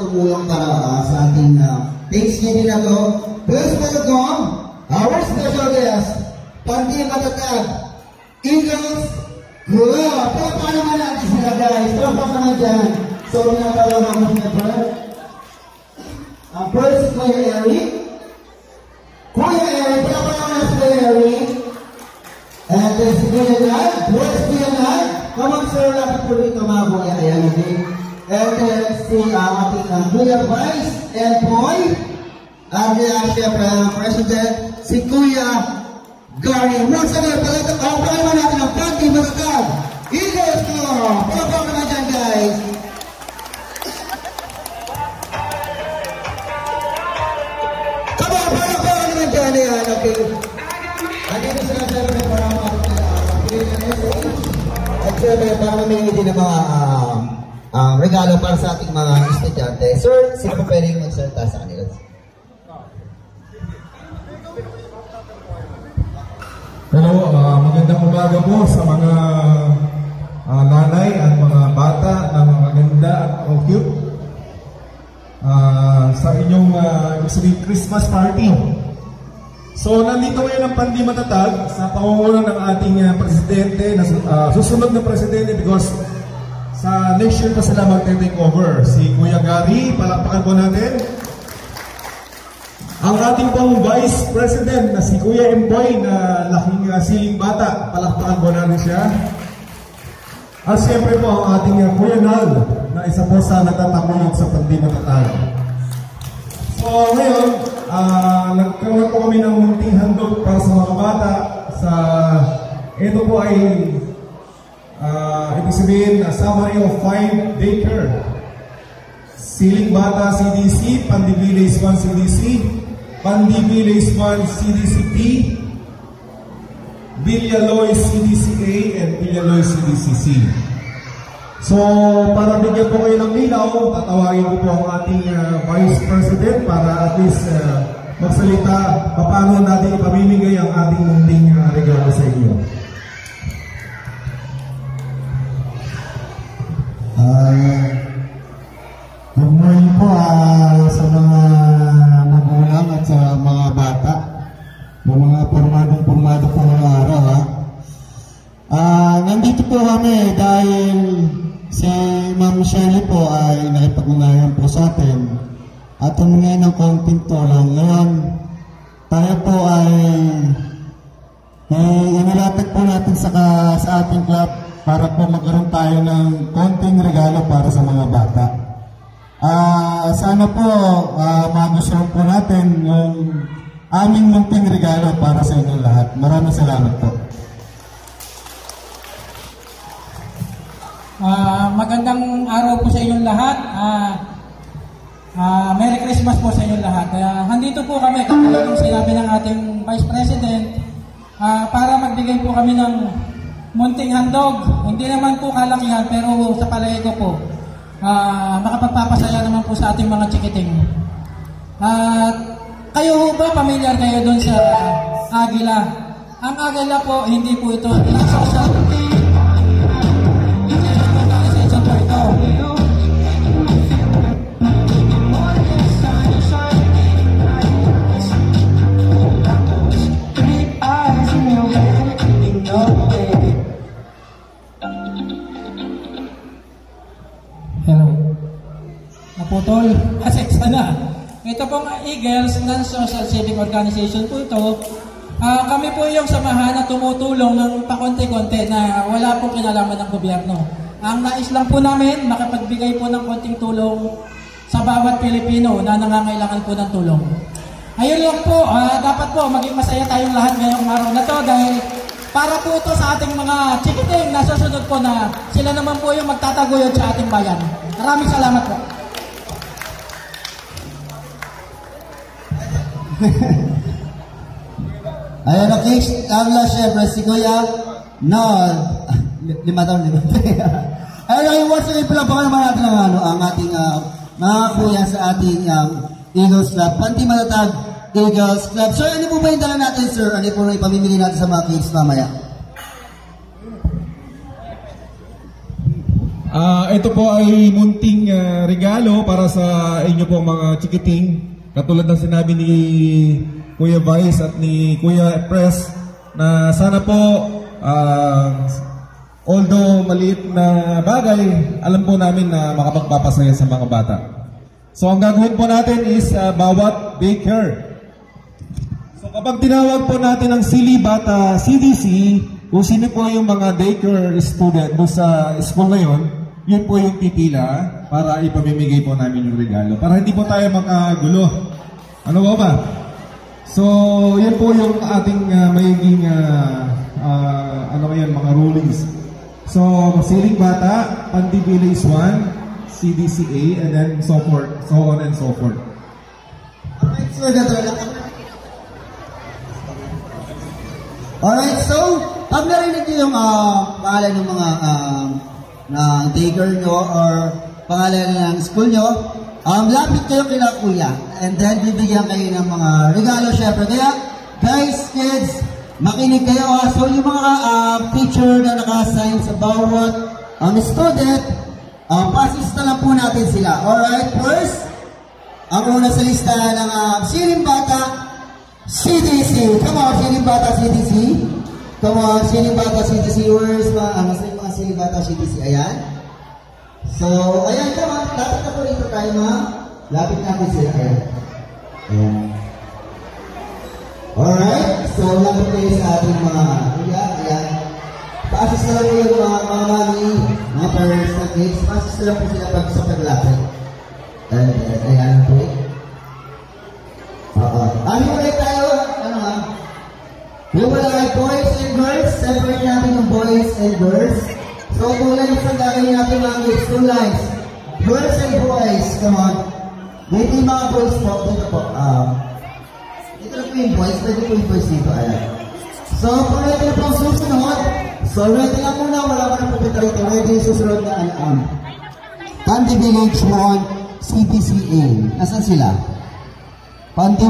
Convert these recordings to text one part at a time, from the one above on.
tumulong para sa ating Thanksgiving na to. Please welcome our special guest, Pandi Matatag, Eagles Club. Palapakan naman natin sila guys. Palapakan naman dyan. So, pinapalaman mo sila. Ang first, Kuya Eric. Kuya Eric, palapakan naman si Kuya Eric. And then si Kuya Nag. Where's Kuya Nag? Come on sir, lapit po rito mga Kuya. Ayan, okay. And then si ating Kuya Vice and Boy. Ang siyempre ang President, si Kuya Gary. Once again, palapakan naman natin ang Pandi Matatag. Eagles Club. Palapakan naman dyan guys. Come on, palapakan naman dyan. Ayan, okay. Andito sila siyempre para at siyempre para mamili din ng mga regalo para sa ating mga estudyante. Sir, sino po pwedeng magsalita sa kanila? Hello, magandang umaga po sa mga nanay at mga bata na magaganda at cute sa inyong Christmas party. So, nandito ngayon ang Pandi Matatag sa pangunguna ng ating presidente, susunod na presidente because sa next year pa sila mag-take over. Si Kuya Gary, palakpakan po natin. Ang ating pong Vice President na si Kuya Emboy na laking siling bata, palakpakan po natin siya. At siyempre po ang ating Kuya Nal na isa po sa nagtatamulog sa Pandi Matatag. So ngayon, nagkaroon po kami ng munting handog para sa mga bata. Ito po ay ibig sabihin summary of 5 daycare. Siling Bata CDC, Pandi Village 1 CDC, Pandi Village 1 CDCP, Villaloy CDCA, and Villaloy CDCC. So, para bigyan po kayo ng linaw, tatawagin ko po ang ating Vice President para at least magsalita paano natin ipamimigay ang ating munting regalo sa inyo. Good morning po sa mga magulang at sa mga bata, yung mga pormado po ng araw. Nandito po kami dahil si Ma'am Shelly po ay nakipag-ugnayan po sa atin at humingi ng konting tulong. Ngayon, tayo po ay inilatag po natin sa ating club para po magkaroon tayo ng konting regalo para sa mga bata. Sana po magustuhan po natin yung aming munting regalo para sa inyong lahat. Maraming salamat po. Magandang araw po sa inyong lahat. Merry Christmas po sa inyong lahat. Handito po kami, katulad ng sinabi ng ating Vice President, para magbigay po kami ng munting handog. Hindi naman po kalakihan, pero sa palagay ko po, makapagpapasaya naman po sa ating mga chikiting. Kayo ho ba, familiar kayo doon sa Agila? Ang Agila po, hindi po ito social organization po ito. Hello. Naputol. Aseksa na. Ito pong Eagles, non-social civic organization po ito. Kami po yung samahan na tumutulong ng pakonti-konti na wala pong kinalaman ng gobyerno. Ang nais lang po namin, makapagbigay po ng konting tulong sa bawat Pilipino na nangangailangan po ng tulong. Ayun lang po, dapat po maging masaya tayong lahat ngayong araw na to dahil para po ito sa ating mga chikiting na susunod po na sila naman po yung magtataguyod sa ating bayan. Maraming salamat po. Ayan, okay. Ang last, syempre, si Kuya Nod. 5 taon. Ayun, once again, palapakan naman natin ang ating mga kuya sa ating Eagles Club. Pandi Matatag Eagles Club. Sir, ano po ba yung dala natin, sir? Ano po na ipamimili natin sa mga kids mamaya? Ito po ay munting regalo para sa inyo po mga chikiting. Katulad ng sinabi ni Kuya Vice at ni Kuya Press na sana po although maliit na bagay, alam po namin na makapagpapasaya sa mga bata. So ang gagawin po natin is bawat daycare. So kapag tinawag po natin ang Silly Bata CDC, kung sino po yung mga daycare student doon sa school na yun, yun po yung pipila para ipamimigay po namin yung regalo. Para hindi po tayo makagulo. Ano ba? So, yan po yung ating magiging mga rulings. So, Siling Bata, Pandi Village 1, CDCA, and then so forth, so on and so forth. Alright, so, pag narinig niyo yung pangalan ng mga na daycare nyo or pangalan ng school nyo, lapit kayo kila kuya and then bibigyan kayo ng mga regalo syempre. Kaya guys, kids, makinig kayo. So yung mga teacher na naka-assign sa bawat student, pasista lang po natin sila. Alright, first, ang una sa lista ng Siling Bata CDC. Come on, Siling Bata CDC. Come on, Siling Bata CDC. Where's mga Siling Bata CDC? Ayan. So, ayan, come on. Lapit na po rito tayo, mga. Lapit natin sila. Ayan. Ayan. Alright. So, lapit kayo sa ating mga ayan. Paasis na lang po yung mga mami, mga parents na kids. Paasis na lang po sila pag sa paglapit. Ayan po. Hiwalay tayo. Ano ha? Hiwalay boys and girls. Separate natin yung boys and girls. So, tulad yung gagawin natin mga kids. Two lines. Girls and boys. Come on. Dito yung mga boys po. Dito po. Dito na po yung boys. Pwede po yung boys dito. Ayan. So, kung ready na po ang susunod. So, ready lang muna. Wala ko na po dito rito. Ready yung susunod na Pandi Village 1 CDCA. Nasaan sila? Pandi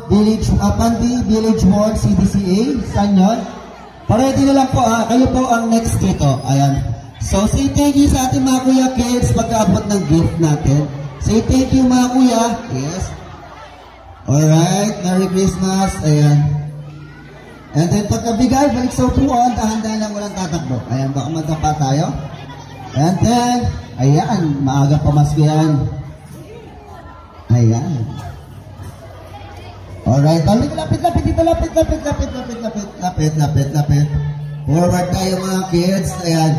Village 1 CDCA. Saan yun? Paredy na lang po kayo po ang next dito. Ayan. So, say thank you sa ating mga kuya kids pagkaabot ng gift natin. Say thank you mga kuya. Yes. Alright. Merry Christmas. Ayan. And then pagkabigay, balik sa upuan, dahan-dahan lang walang tatakbo. Ayan, baka magkapa tayo. And then, ayan, maaga pamasko yan. Ayan. Alright, lapit dito, lapit. Forward tayo mga kids. Ayan.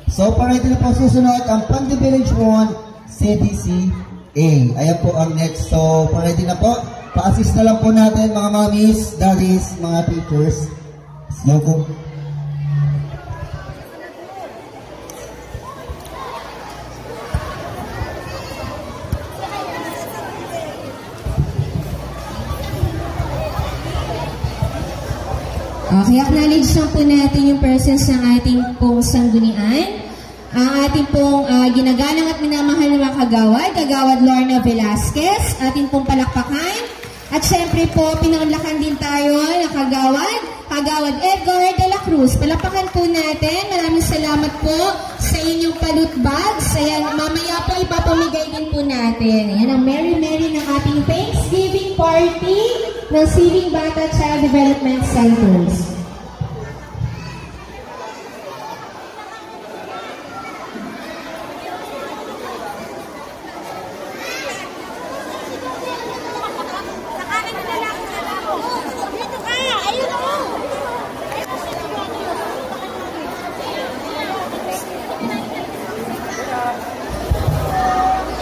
So, parang ito na po susunod ang Pandi Village 1 CDCA. Ayan po ang next. So, parang ito na po. Pa-assist na lang po natin mga mommies, daddies, mga teachers. So, Okay, acknowledge lang po natin yung presence ng ating pong sanggunian. Ang ating pong ginagalang at minamahal na mga kagawad Lorna Velasquez, ating pong palakpakan. At syempre po, pinangunlakan din tayo ng kagawad Edgar de la Cruz. Palakpakan po natin. Maraming salamat po sa inyong palut bags. Ayan, mamaya po ipapamigay din po natin. Ayan ang Merry ng ating Thanksgiving party ng Siling Bata Child Development Centers.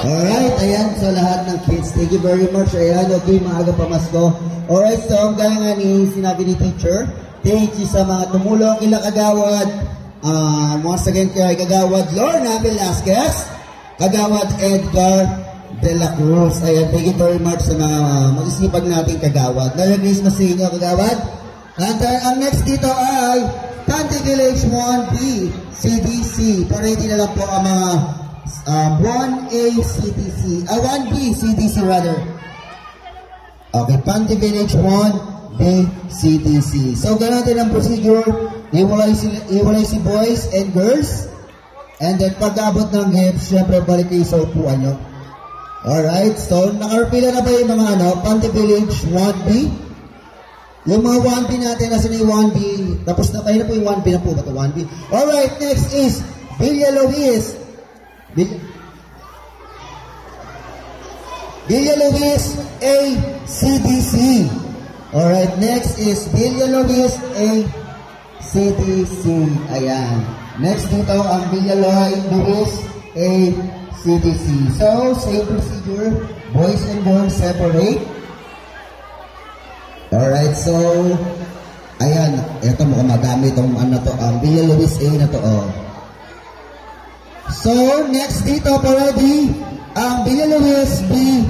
Alright, ayan, so lahat ng kids, thank you very much. Ayan, okay, maaga pamasko. Alright, so ang gaya nga ni sinabi ni teacher, thank you sa mga tumulong kila kagawad. Once again kay kagawad Lorna Velasquez, kagawad Edgar de la Cruz. Ayan, thank you very much sa mga mag-isipag nating kagawad. Merry Christmas sa inyo, kagawad. And ang next dito ay Pandi Village 1B CDC. Paredy na lang po ang mga 1A CDC, 1B CDC rather. Okay, Pandi Village 1B CDC. So, ganun din ang procedure. Iwalay si boys and girls. And then pag-abot ng gifts, syempre balik kayo sa upuan nyo. Alright, so nakarapila na ba yung mga Panty Village 1B? Yung mga 1B natin, nasa na yung 1B? Tapos na kayo na po yung 1B na po ba ito? 1B? Alright, next is Villa Luis. Villa Luis A. CDC. Alright, next is Villa Luis A. CDC. Ayan. Next dito ang Villa Luis A. CDC. So, same procedure. Boys and girls separate. Alright, so, ayan. Ito mukhang madami itong Villa Luis A na to. Oh. So, next dito, parody, ang Villa Luis B.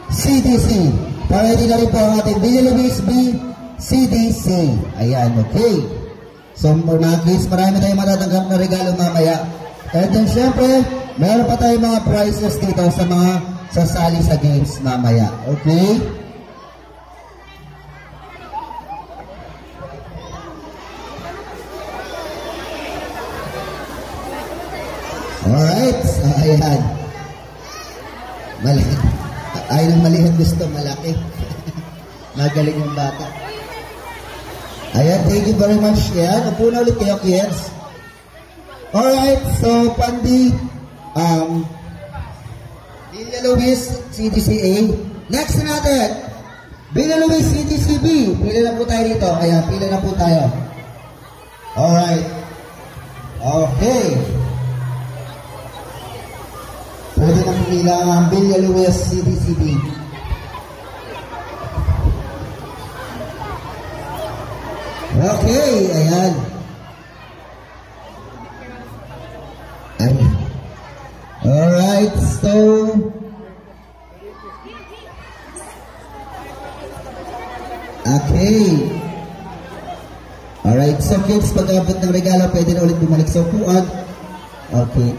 CDC. Parody na rin po ang ating Villa Luis B. CDC. Ayan, okay. So, mga kids, marami tayong matatanggap na regalo mamaya. And then, syempre, meron pa tayong mga prizes dito sa mga sasali sa games mamaya. Okay? Alright. So, ayan. Malaki. Ay, ng malihan gusto, malaki. Magaling yung bata. Ayan, thank you very much. Ayan, upo na ulit kayo, kids. Alright, so, Pandi, Villa Luis, CDCA. Next natin, Villa Luis, CDCB. Pila na po tayo dito. Ayan, pila na po tayo. Alright. Okay. Pwede na pila ang Villa Luis, CDCB. Okay, ayan. Alright, so okay. Alright, so kids, pag-abot ng regalo, pwede na ulit bumalik sa upuan. Okay.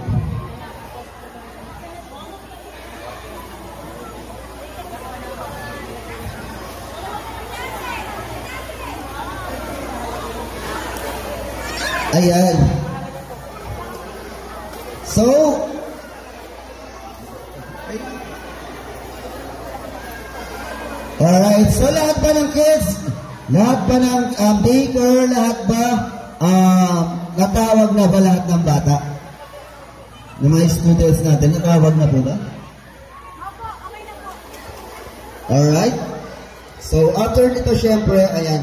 Ayan. So, alright, so lahat ba ng kids, lahat ba ng baker, lahat ba natawag na ba lahat ng bata? Ng mga students natin, natawag na po ba? Alright, so after nito syempre, ayan,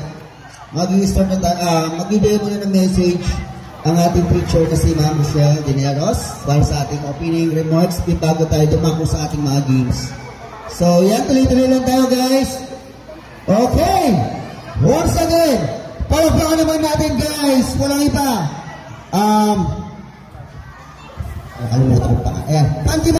mag-i-start na tayo, mag-i-demo muna ng message ang ating teacher na si Ma'am Michelle Dineros para sa ating opening remarks bago tayo dumako sa ating mga games. So, yan, tuloy-tuloy lang tayo, guys. Okay. Once again, palakpakan naman natin, guys. Walang iba. Nakalimutan ko pa. Ayan.